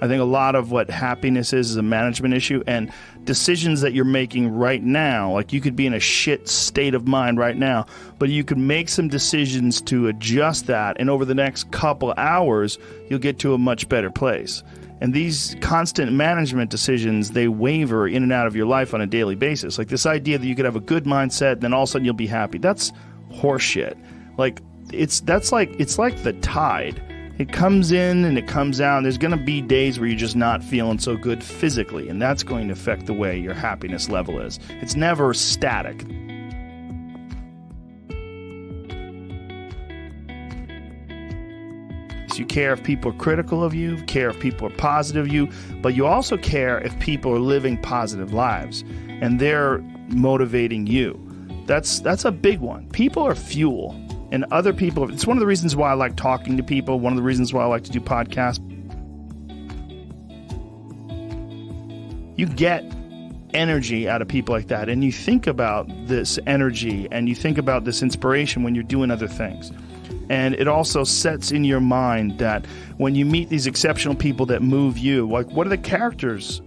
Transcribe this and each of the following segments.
I think a lot of what happiness is a management issue, and decisions that you're making right now, like you could be in a shit state of mind right now, but you could make some decisions to adjust that, and over the next couple hours, you'll get to a much better place. And these constant management decisions, they waver in and out of your life on a daily basis. Like this idea that you could have a good mindset, then all of a sudden you'll be happy. That's horseshit. Like it's like the tide. It comes in and it comes out. There's going to be days where you're just not feeling so good physically, and that's going to affect the way your happiness level is. It's never static. So you care if people are critical of you, care if people are positive of you, but you also care if people are living positive lives and they're motivating you. That's a big one. People are fuel. And other people, it's one of the reasons why I like talking to people, one of the reasons why I like to do podcasts. You get energy out of people like that, and you think about this energy and you think about this inspiration when you're doing other things. And it also sets in your mind that when you meet these exceptional people that move you, like what are the characters,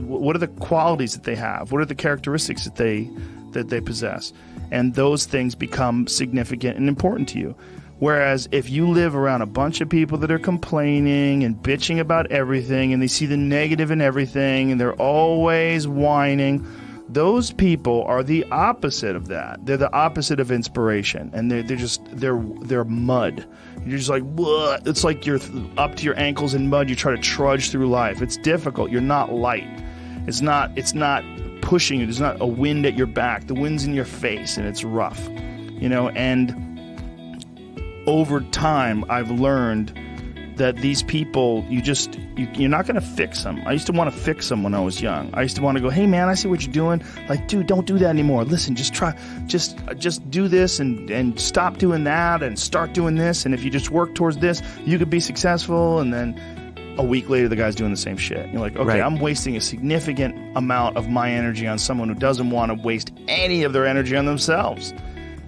what are the qualities that they have, what are the characteristics that they possess? And those things become significant and important to you. Whereas if you live around a bunch of people that are complaining and bitching about everything, and they see the negative in everything, and they're always whining, those people are the opposite of that. They're the opposite of inspiration, and they're mud. You're just like, bleh. It's like you're up to your ankles in mud. You try to trudge through life. It's difficult. You're not light. It's not pushing you. There's not a wind at your back. The wind's in your face, and it's rough, and over time I've learned that these people, you're not going to fix them. I used to want to fix them when I was young. I used to want to go, hey man, I see what you're doing. Like, dude, don't do that anymore. Listen, just do this and stop doing that and start doing this. And if you just work towards this, you could be successful. And then a week later, the guy's doing the same shit. You're like, okay, right. I'm wasting a significant amount of my energy on someone who doesn't want to waste any of their energy on themselves.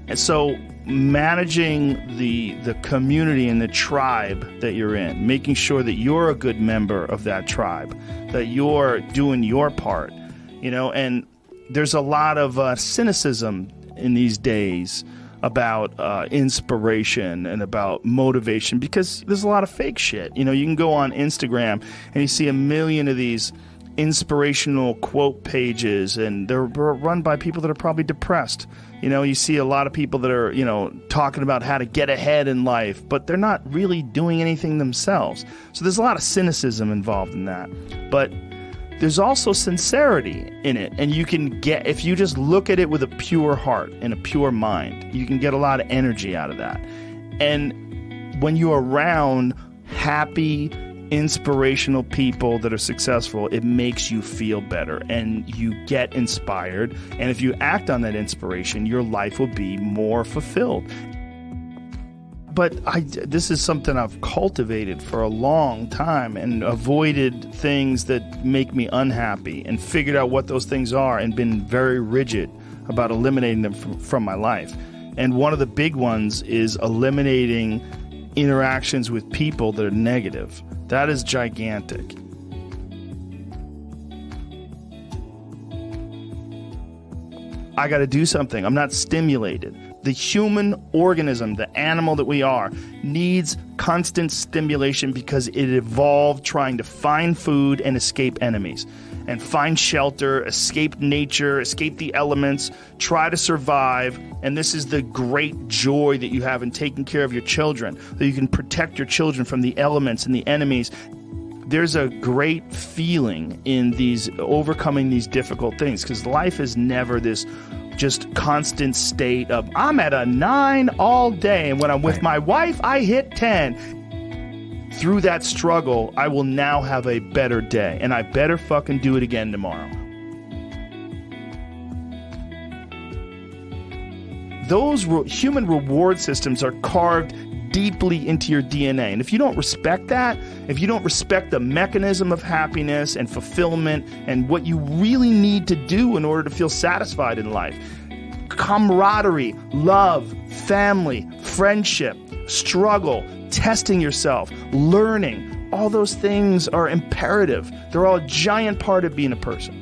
And so managing the community and the tribe that you're in, making sure that you're a good member of that tribe, that you're doing your part, and there's a lot of cynicism in these days about inspiration and about motivation, because there's a lot of fake shit. You can go on Instagram and you see a million of these inspirational quote pages, and they're run by people that are probably depressed. You see a lot of people that are, talking about how to get ahead in life, but they're not really doing anything themselves. So there's a lot of cynicism involved in that. But there's also sincerity in it. And you can get, if you just look at it with a pure heart and a pure mind, you can get a lot of energy out of that. And when you're around happy, inspirational people that are successful, it makes you feel better and you get inspired. And if you act on that inspiration, your life will be more fulfilled. But this is something I've cultivated for a long time and avoided things that make me unhappy and figured out what those things are and been very rigid about eliminating them from my life. And one of the big ones is eliminating interactions with people that are negative. That is gigantic. I got to do something. I'm not stimulated. The human organism, the animal that we are, needs constant stimulation because it evolved trying to find food and escape enemies, and find shelter, escape nature, escape the elements, try to survive. And this is the great joy that you have in taking care of your children, that you can protect your children from the elements and the enemies. There's a great feeling in these overcoming these difficult things, because life is never this just constant state of I'm at a 9 all day, and when I'm with my wife I hit 10. Through that struggle, I will now have a better day, and I better fucking do it again tomorrow. Those human reward systems are carved deeply into your DNA. And if you don't respect that, if you don't respect the mechanism of happiness and fulfillment and what you really need to do in order to feel satisfied in life, camaraderie, love, family, friendship, struggle, testing yourself, learning, all those things are imperative. They're all a giant part of being a person.